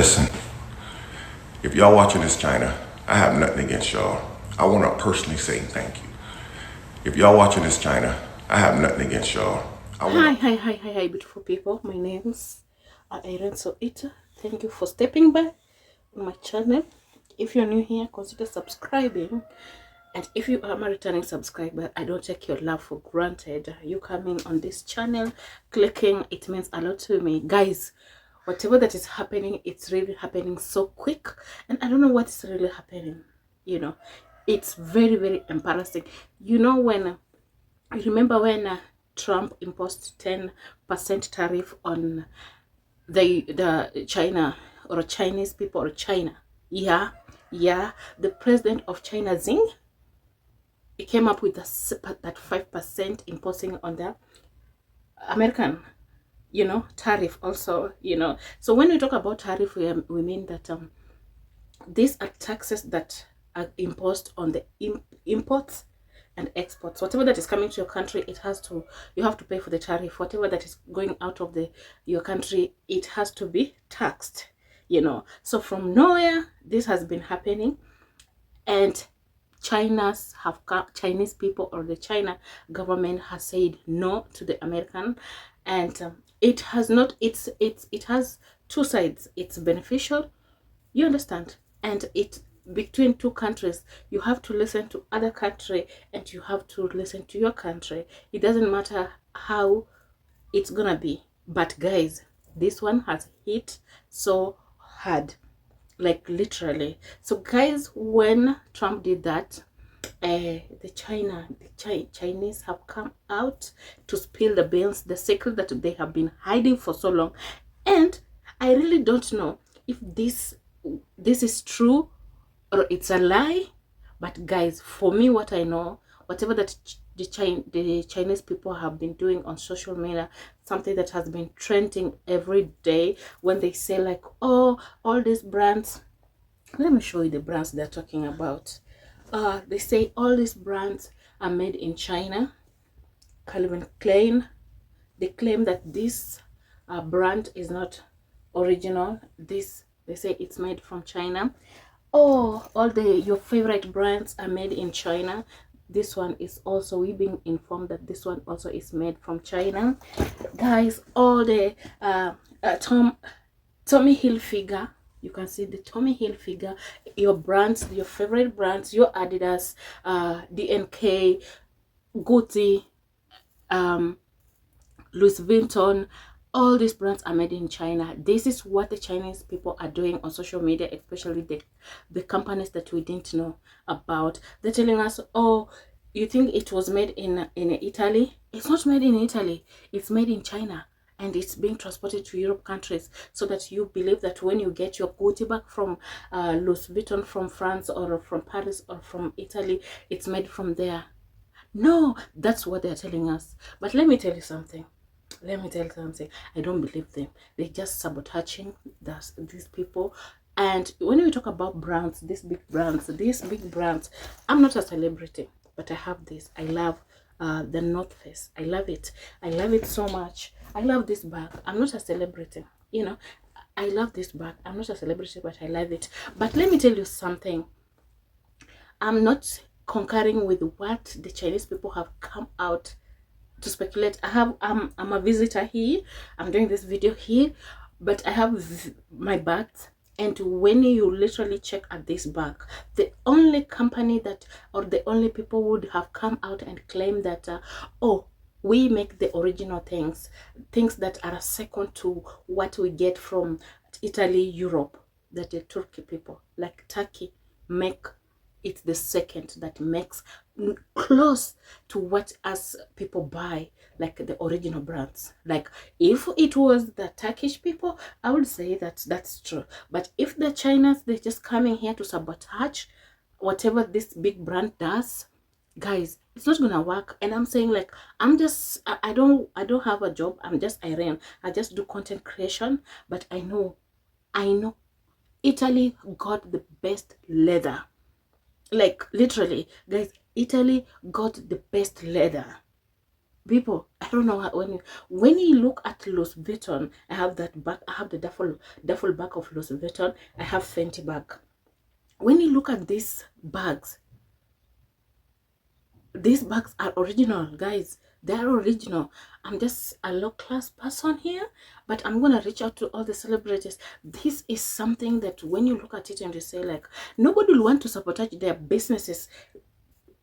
Listen, if y'all watching this China, I have nothing against y'all. I want to personally say thank you. If y'all watching this China, I have nothing against y'all. Hi, beautiful people. My name's Irene Soita. Thank you for stepping by on my channel. If you're new here, consider subscribing. And if you are a returning subscriber, I don't take your love for granted. You coming on this channel, clicking, it means a lot to me. Guys, whatever that is happening, it's really happening so quick. And I don't know what's really happening. You know, it's very, very embarrassing. You know, when, I remember when Trump imposed 10% tariff on the China or Chinese people or China. Yeah, the president of China, Xi, he came up with that 5% imposing on the American, tariff also, So when we talk about tariff, we mean that these are taxes that are imposed on the imports and exports. Whatever that is coming to your country, you have to pay for the tariff. Whatever that is going out of your country, it has to be taxed, So from nowhere, this has been happening, and Chinese people or the China government has said no to the American, and it has two sides. It's beneficial, you understand, and between two countries, you have to listen to other country and you have to listen to your country. It doesn't matter how it's gonna be, but guys, this one has hit so hard, like literally. So guys, when Trump did that, the Chinese have come out to spill the beans, the secret that they have been hiding for so long. And I really don't know if this is true or it's a lie. But guys, for me, what I know, whatever that the Chinese people have been doing on social media, something that has been trending every day, when they say like, oh, all these brands, let me show you the brands they're talking about. They say all these brands are made in China. Calvin Klein, they claim that this brand is not original. They say it's made from China. Oh, all your favorite brands are made in China. This one is also, we've been informed that this one also is made from China. Guys, all the Tommy Hilfiger, you can see the Tommy Hilfiger, your brands, your favorite brands, your Adidas, DNK, Gucci, Louis Vuitton, all these brands are made in China. This is what the Chinese people are doing on social media, especially the companies that we didn't know about. They're telling us, oh, you think it was made in Italy? It's not made in Italy. It's made in China. And it's being transported to Europe countries, so that you believe that when you get your Gucci bag from Louis Vuitton from France or from Paris or from Italy, it's made from there. No, that's what they're telling us. But let me tell you something. I don't believe them. They're just sabotaging these people. And when we talk about brands, these big brands, I'm not a celebrity, but I have this. I love the North Face. I love it. I love it so much. I love this bag. I'm not a celebrity, I love this bag. I'm not a celebrity, but I love it. But let me tell you something. I'm not concurring with what the Chinese people have come out to speculate. I'm a visitor here. I'm doing this video here, but I have my bags. And when you literally check at this bag, the only company that, or the only people would have come out and claim that, oh, we make the original things that are second to what we get from Italy, Europe, that the Turkey people, like Turkey, make it the second that makes close to what us people buy, like the original brands. Like if it was the Turkish people, I would say that that's true. But if the Chinese, they're just coming here to sabotage whatever this big brand does, guys, it's not gonna work. And I'm saying, like, I don't have a job. I'm just Irene. I just do content creation. But I know Italy got the best leather. Like literally, guys, Italy got the best leather. People, I don't know how, when you look at Louis Vuitton, I have that bag. I have the duffel bag of Louis Vuitton. I have Fenty bag. When you look at these bags are original, guys. They are original. I'm just a low class person here, but I'm gonna reach out to all the celebrities. This is something that when you look at it and you say, like, nobody will want to sabotage their businesses.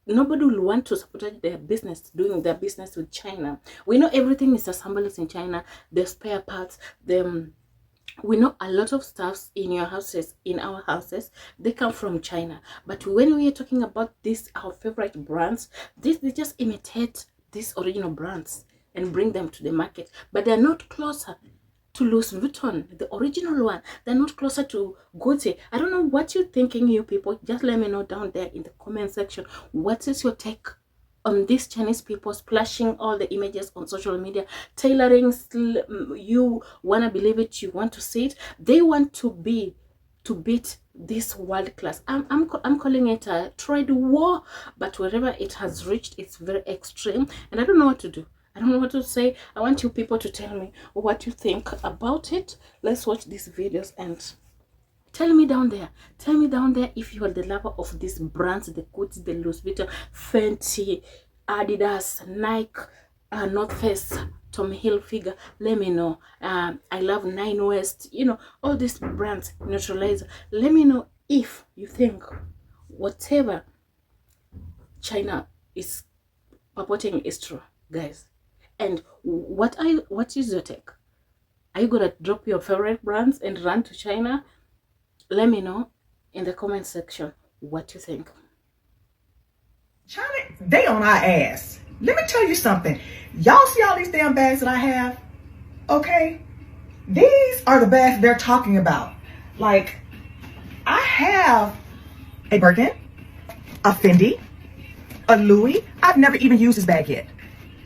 Nobody will want to sabotage their business, doing their business with China. We know everything is assembled in China. The spare parts, the we know a lot of stuffs in your houses, in our houses, they come from China. But when we are talking about these our favorite brands, they just imitate these original brands and bring them to the market, but they're not closer to Louis Vuitton, the original one. They're not closer to Gucci. I don't know what you're thinking, you people. Just let me know down there in the comment section. What is your take on these Chinese people splashing all the images on social media, tailoring? You want to believe it, you want to see it. They want to beat this world class. I'm calling it a trade war, but wherever it has reached, it's very extreme, and I don't know what to do. I don't know what to say. I want you people to tell me what you think about it. Let's watch these videos and tell me down there. Tell me down there if you are the lover of these brands, the Gucci, the Louis Vuitton, Fenty, Adidas, Nike, North Face, Tommy Hilfiger. Let me know. I love Nine West. You know, all these brands, Neutralizer. Let me know if you think whatever China is purporting is true, guys. And what is your take? Are you gonna drop your favorite brands and run to China? Let me know in the comment section what you think. China, they on our ass. Let me tell you something. Y'all see all these damn bags that I have? Okay? These are the bags they're talking about. Like, I have a Birkin, a Fendi, a Louis. I've never even used this bag yet.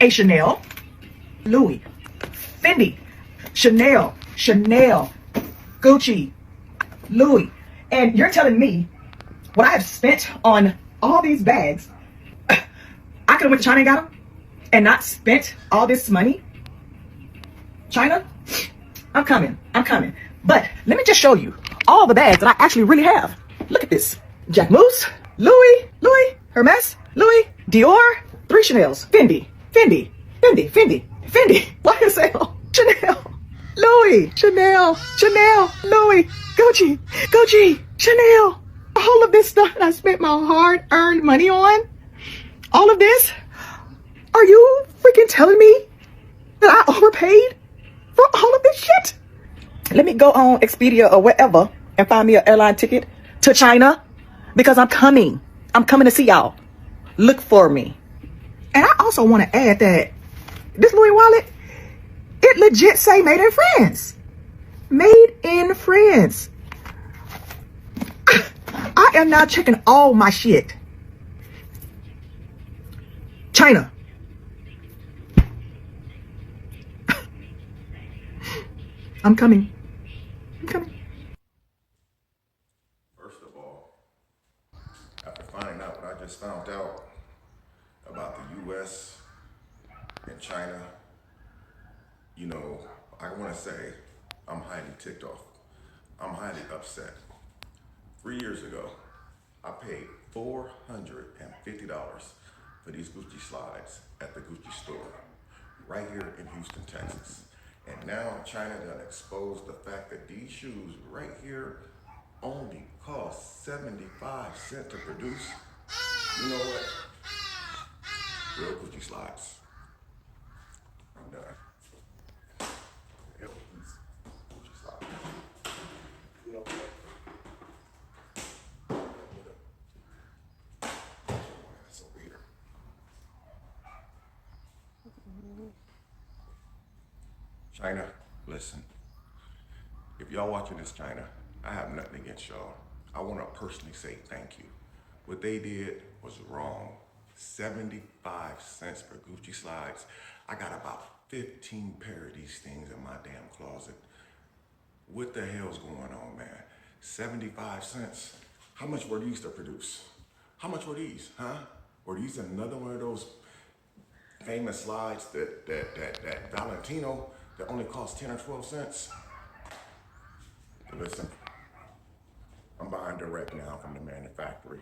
A Chanel, Louis, Fendi, Chanel, Gucci, Louis. And you're telling me what I have spent on all these bags, I could have went to China and got them and not spent all this money? China, I'm coming. But let me just show you all the bags that I actually really have. Look at this. Jack Moose, Louis, Hermes, Louis, Dior, 3 Chanels, Fendi, YSL, Chanel, Louis, Chanel, Louis, Gucci, Chanel. All of this stuff that I spent my hard-earned money on, all of this, are you freaking telling me that I overpaid for all of this shit? Let me go on Expedia or whatever and find me an airline ticket to China, because I'm coming. I'm coming to see y'all. Look for me. And I also want to add that this Louis wallet, it legit say made in France. Made in France. I am now checking all my shit. China. I'm coming. First of all, after finding out what I just found out about the US and China, you know, I want to say I'm highly ticked off. I'm highly upset. 3 years ago, I paid $450 for these Gucci slides at the Gucci store right here in Houston, Texas. And now China done exposed the fact that these shoes right here only cost 75 cents to produce. You know what? Real Gucci slides. I'm done. Real Gucci slides. You know what? That's over here. China, listen. If y'all watching this, China, I have nothing against y'all. I want to personally say thank you. What they did was wrong. 75 cents for Gucci slides. I got about 15 pair of these things in my damn closet. What the hell's going on, man? 75 cents? How much were these to produce? How much were these, huh? Were these another one of those famous slides that Valentino that only cost 10 or 12 cents. Listen, I'm buying direct now from the manufacturer.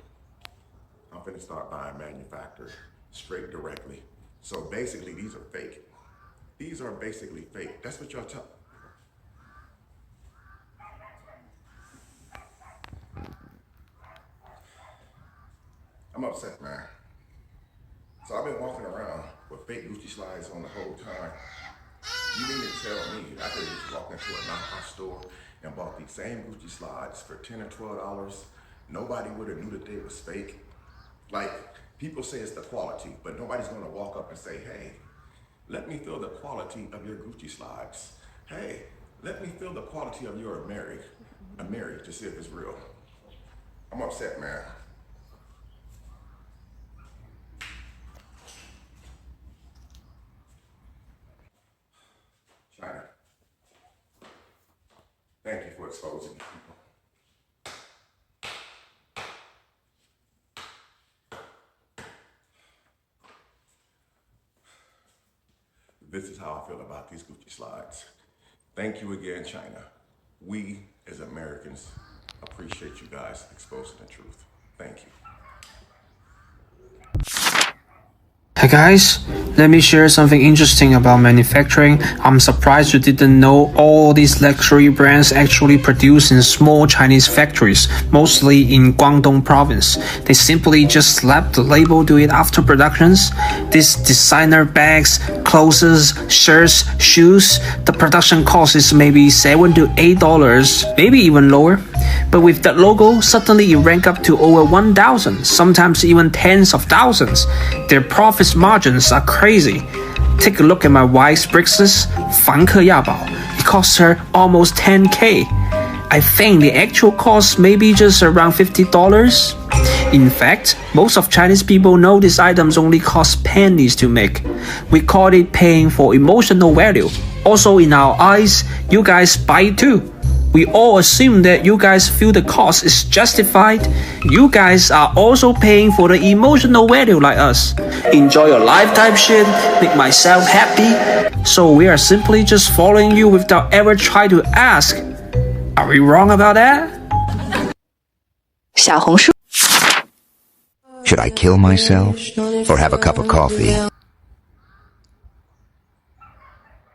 I'm finna start buying manufactured straight directly. So basically, these are fake. These are basically fake. That's what y'all tell. I'm upset, man. So I've been walking around with fake Gucci slides on the whole time. You mean to tell me I could just walk into a knockoff store and bought these same Gucci slides for $10 or $12? Nobody would have knew that they was fake. Like, people say it's the quality, but nobody's gonna walk up and say, hey, let me feel the quality of your Gucci slides. Hey, let me feel the quality of your Amiri to see if it's real. I'm upset, man. China, thank you for exposing people. This is how I feel about these Gucci slides. Thank you again, China. We, as Americans, appreciate you guys exposing the truth. Thank you. Hey guys, let me share something interesting about manufacturing. I'm surprised you didn't know all these luxury brands actually produce in small Chinese factories, mostly in Guangdong province. They simply just slap the label to it after productions. These designer bags, clothes, shirts, shoes, the production cost is maybe $7 to $8, maybe even lower. But with that logo, suddenly it rank up to over 1,000, sometimes even tens of thousands. Their profit margins are crazy. Take a look at my wife's bracelets, 凡客亚宝. It costs her almost 10K. I think the actual cost may be just around $50. In fact, most of Chinese people know these items only cost pennies to make. We call it paying for emotional value. Also, in our eyes, you guys buy it too. We all assume that you guys feel the cost is justified. You guys are also paying for the emotional value like us. Enjoy your life type shit, make myself happy. So we are simply just following you without ever trying to ask. Are we wrong about that? 小红书 Should I kill myself or have a cup of coffee?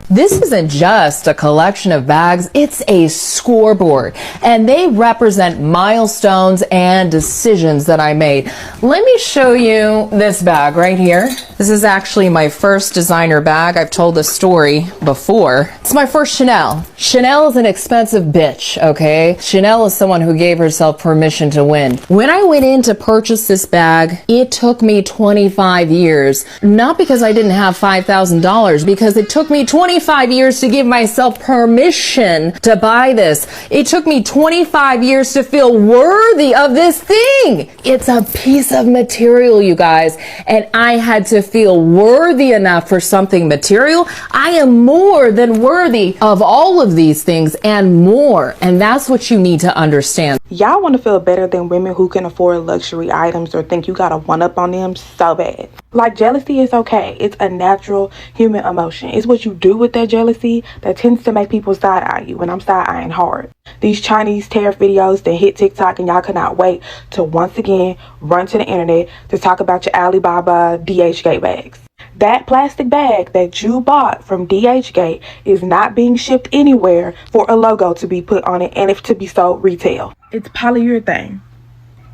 This isn't just a collection of bags, it's a scoreboard, and they represent milestones and decisions that I made. Let me show you this bag right here. This is actually my first designer bag. I've told this story before. It's my first Chanel. Chanel is an expensive bitch, okay? Chanel is someone who gave herself permission to win. When I went in to purchase this bag, it took me 25 years. Not because I didn't have $5,000, because it took me 25 years to give myself permission to buy this. It took me 25 years to feel worthy of this thing. It's a piece of material, you guys, and I had to feel worthy enough for something material. I am more than worthy of all of these things and more, and that's what you need to understand. Y'all want to feel better than women who can afford luxury items or think you got a one up on them so bad. Like, jealousy is okay. It's a natural human emotion. It's what you do with that jealousy that tends to make people side eye you, and I'm side eyeing hard. These Chinese tariff videos that hit TikTok, and y'all cannot wait to once again run to the internet to talk about your Alibaba DHgate bags. That plastic bag that you bought from DHgate is not being shipped anywhere for a logo to be put on it and if to be sold retail. It's polyurethane.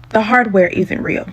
The hardware isn't real.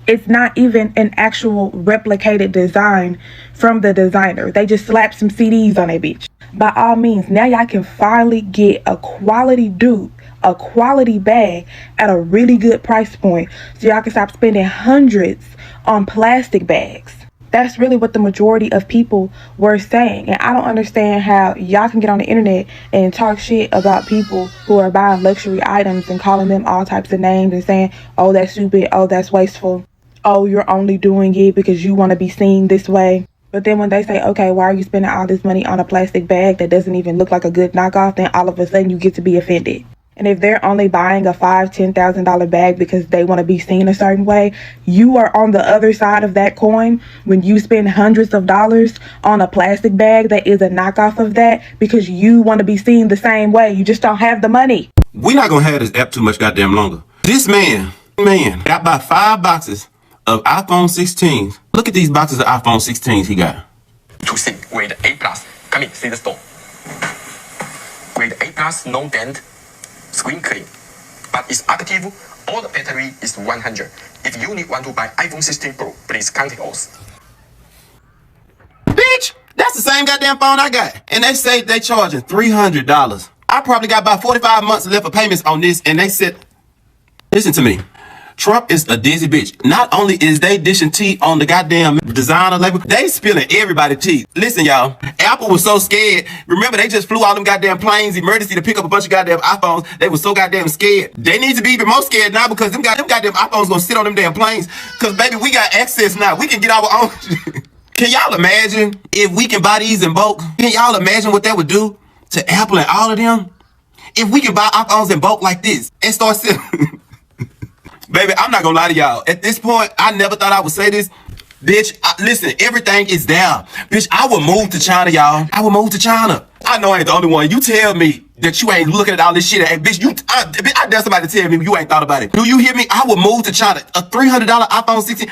It's not even an actual replicated design from the designer. They just slapped some CDs on that bitch. By all means, now y'all can finally get a quality dupe, a quality bag at a really good price point, so y'all can stop spending hundreds on plastic bags. That's really what the majority of people were saying. And I don't understand how y'all can get on the internet and talk shit about people who are buying luxury items and calling them all types of names and saying, oh, that's stupid, oh, that's wasteful, oh, you're only doing it because you want to be seen this way. But then when they say, okay, why are you spending all this money on a plastic bag that doesn't even look like a good knockoff, then all of a sudden you get to be offended. And if they're only buying a $5,000-$10,000 bag because they want to be seen a certain way, you are on the other side of that coin when you spend hundreds of dollars on a plastic bag that is a knockoff of that because you want to be seen the same way. You just don't have the money. We're not gonna have this app too much goddamn longer. This man, got about 5 boxes of iPhone 16s. Look at these boxes of iPhone 16s he got. To see with A+. Come in, see the store. With A+, no dent, screen clean. But it's active, all the battery is 100. If you want to buy iPhone 16 Pro, please contact us. Bitch, that's the same goddamn phone I got. And they say they charging $300. I probably got about 45 months left of payments on this, and they said, listen to me. Trump is a dizzy bitch. Not only is they dishing tea on the goddamn designer label, they spilling everybody's tea. Listen, y'all, Apple was so scared. Remember, they just flew all them goddamn planes, emergency, to pick up a bunch of goddamn iPhones. They were so goddamn scared. They need to be even more scared now because them goddamn iPhones gonna sit on them damn planes. Cause baby, we got access now. We can get our own. Can y'all imagine if we can buy these in bulk? Can y'all imagine what that would do to Apple and all of them? If we can buy iPhones in bulk like this and start selling. Baby, I'm not gonna lie to y'all. At this point, I never thought I would say this. Bitch, listen, everything is down. Bitch, I would move to China, y'all. I would move to China. I know I ain't the only one. You tell me that you ain't looking at all this shit. And bitch, I dare somebody to tell me you ain't thought about it. Do you hear me? I would move to China. A $300 iPhone 16,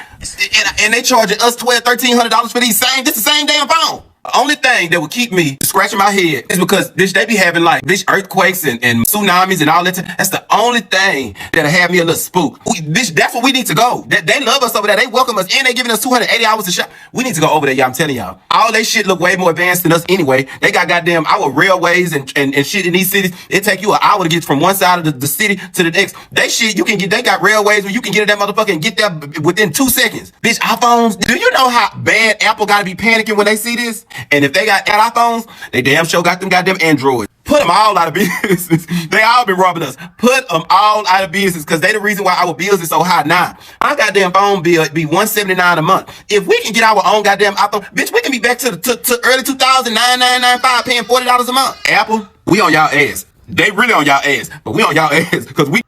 and they charging us $1,200, $1,300 for this the same damn phone. The only thing that would keep me scratching my head is because, bitch, they be having like, bitch, earthquakes and tsunamis and all that. That's the only thing that'll have me a little spook. Bitch, that's where we need to go. They love us over there. They welcome us and they giving us 280 hours to shop. We need to go over there, y'all. I'm telling y'all. All they shit look way more advanced than us anyway. They got goddamn our railways and shit in these cities. It take you an hour to get from one side of the city to the next. They shit, they got railways where you can get in that motherfucker and get there within 2 seconds. Bitch, iPhones, do you know how bad Apple gotta be panicking when they see this? And if they got iPhones, they damn sure got them goddamn Androids. Put them all out of business. They all been robbing us. Put them all out of business because they the reason why our bills is so high now. Our goddamn phone bill be $179 a month. If we can get our own goddamn iPhone, bitch, we can be back to early 2000, $9,995, paying $40 a month. Apple, we on y'all ass. They really on y'all ass, but we on y'all ass because we.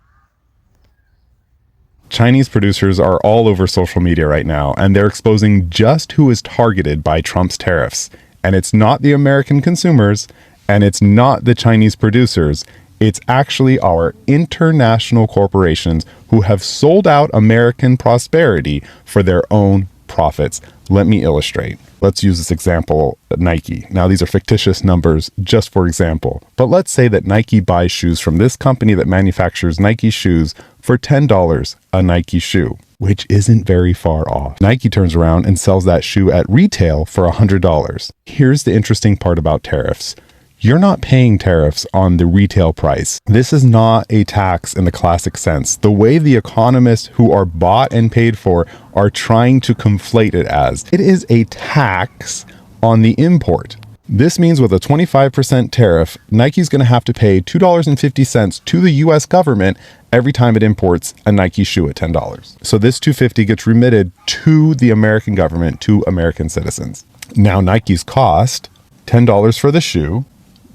Chinese producers are all over social media right now, and they're exposing just who is targeted by Trump's tariffs. And it's not the American consumers, and it's not the Chinese producers. It's actually our international corporations who have sold out American prosperity for their own profits. Let me illustrate. Let's use this example, Nike. Now, these are fictitious numbers just for example, but let's say that Nike buys shoes from this company that manufactures Nike shoes for $10 a Nike shoe, which isn't very far off. Nike turns around and sells that shoe at retail for $100. Here's the interesting part about tariffs. You're not paying tariffs on the retail price. This is not a tax in the classic sense. The way the economists who are bought and paid for are trying to conflate it as, it is a tax on the import. This means with a 25% tariff, Nike's going to have to pay $2.50 to the US government every time it imports a Nike shoe at $10. So this $2.50 gets remitted to the American government, to American citizens. Now Nike's cost $10 for the shoe,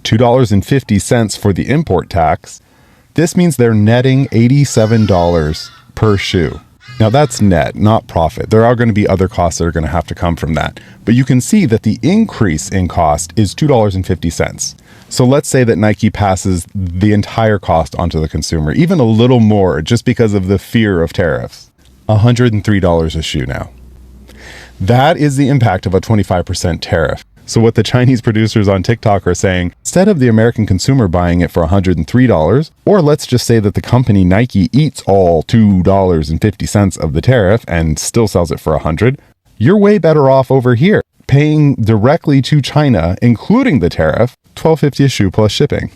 $2.50 for the import tax. This means they're netting $87 per shoe. Now that's net, not profit. There are going to be other costs that are going to have to come from that. But you can see that the increase in cost is $2.50. So let's say that Nike passes the entire cost onto the consumer, even a little more just because of the fear of tariffs. $103 a shoe now. That is the impact of a 25% tariff. So what the Chinese producers on TikTok are saying, instead of the American consumer buying it for $103, or let's just say that the company Nike eats all $2.50 of the tariff and still sells it for $100, you're way better off over here, paying directly to China, including the tariff, $12.50 a shoe plus shipping.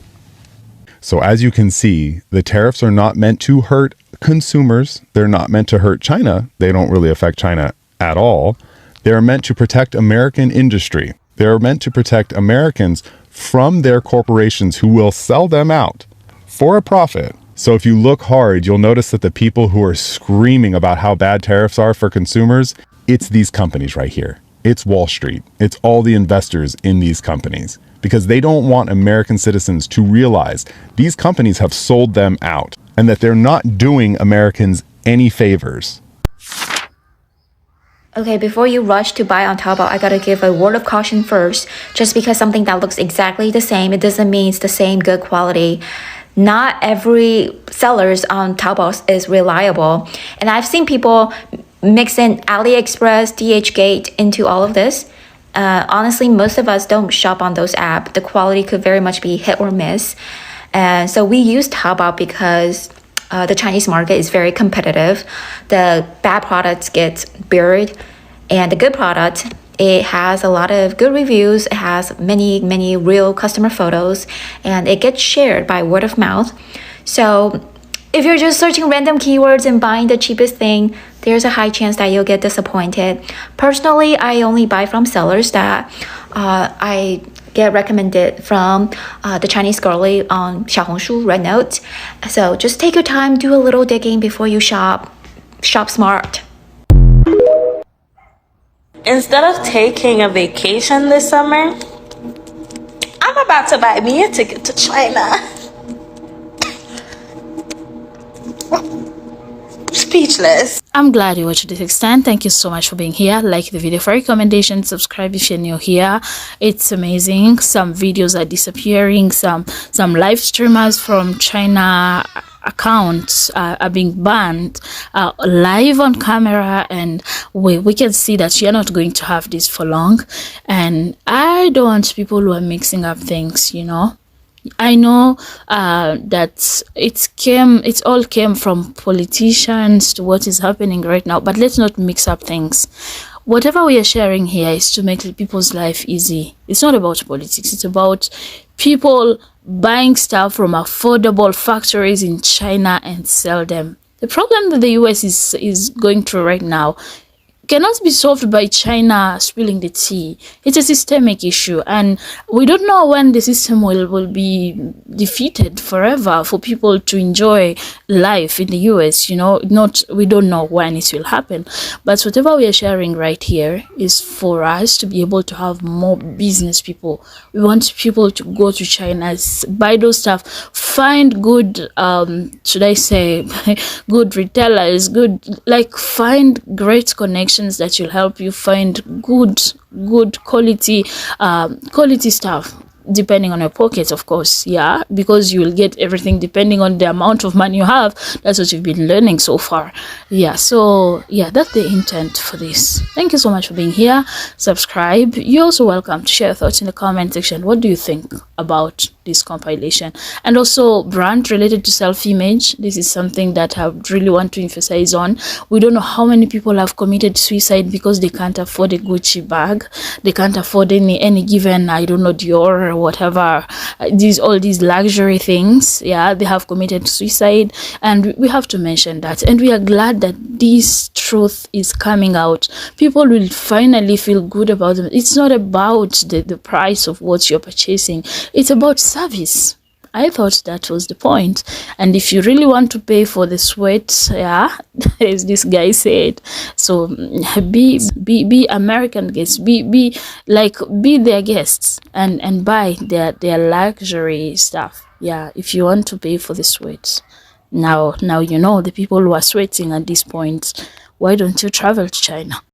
So as you can see, the tariffs are not meant to hurt consumers. They're not meant to hurt China. They don't really affect China at all. They're meant to protect American industry. They're meant to protect Americans from their corporations who will sell them out for a profit. So if you look hard, you'll notice that the people who are screaming about how bad tariffs are for consumers, it's these companies right here. It's Wall Street. It's all the investors in these companies because they don't want American citizens to realize these companies have sold them out and that they're not doing Americans any favors. Okay, before you rush to buy on Taobao, I gotta give a word of caution first. Just because something that looks exactly the same, it doesn't mean it's the same good quality. Not every sellers on Taobao is reliable. And I've seen people mix in AliExpress, DHgate into all of this. Honestly, most of us don't shop on those apps. The quality could very much be hit or miss. And so we use Taobao because the Chinese market is very competitive. The bad products get buried, and the good product, it has a lot of good reviews. It has many real customer photos, and it gets shared by word of mouth. So if you're just searching random keywords and buying the cheapest thing, there's a high chance that you'll get disappointed. Personally, I only buy from sellers that I get recommended from the Chinese girlie on Xiaohongshu, Red Note. So just take your time, do a little digging before you shop. Shop smart. Instead of taking a vacation this summer, I'm about to buy me a ticket to China. Speechless. I'm glad you watched to this extent. Thank you so much for being here. Like the video for recommendation, subscribe if you're new here. It's amazing. Some videos are disappearing. Some live streamers from China accounts are being banned live on camera, and we can see that you're not going to have this for long. And I don't want people who are mixing up things, you know. I know that it all came from politicians to what is happening right now, but let's not mix up things. Whatever we are sharing here is to make people's life easy. It's not about politics. It's about people buying stuff from affordable factories in China and sell them. The problem that the US is going through right now cannot be solved by China spilling the tea. It's a systemic issue, and we don't know when the system will be defeated forever for people to enjoy life in the US. You know, we don't know when it will happen. But whatever we are sharing right here is for us to be able to have more business people. We want people to go to China, buy those stuff, find good, should I say, good retailers, find great connections that will help you find good quality stuff, depending on your pockets, of course. Yeah, because you will get everything depending on the amount of money you have. That's what you've been learning so far. Yeah, so yeah, that's the intent for this. Thank you so much for being here. Subscribe. You're also welcome to share your thoughts in the comment section. What do you think about this compilation? And also brand related to self-image. This is something that I really want to emphasize on. We don't know how many people have committed suicide because they can't afford a Gucci bag. They can't afford any given, I don't know, Dior or whatever, all these luxury things. Yeah, they have committed suicide, and we have to mention that. And we are glad that this truth is coming out. People will finally feel good about them. It's not about the price of what you're purchasing. It's about service. I thought that was the point. And if you really want to pay for the sweat, yeah, as this guy said, so be American guests, be their guests and buy their luxury stuff. Yeah, if you want to pay for the sweat. Now you know the people who are sweating at this point. Why don't you travel to China?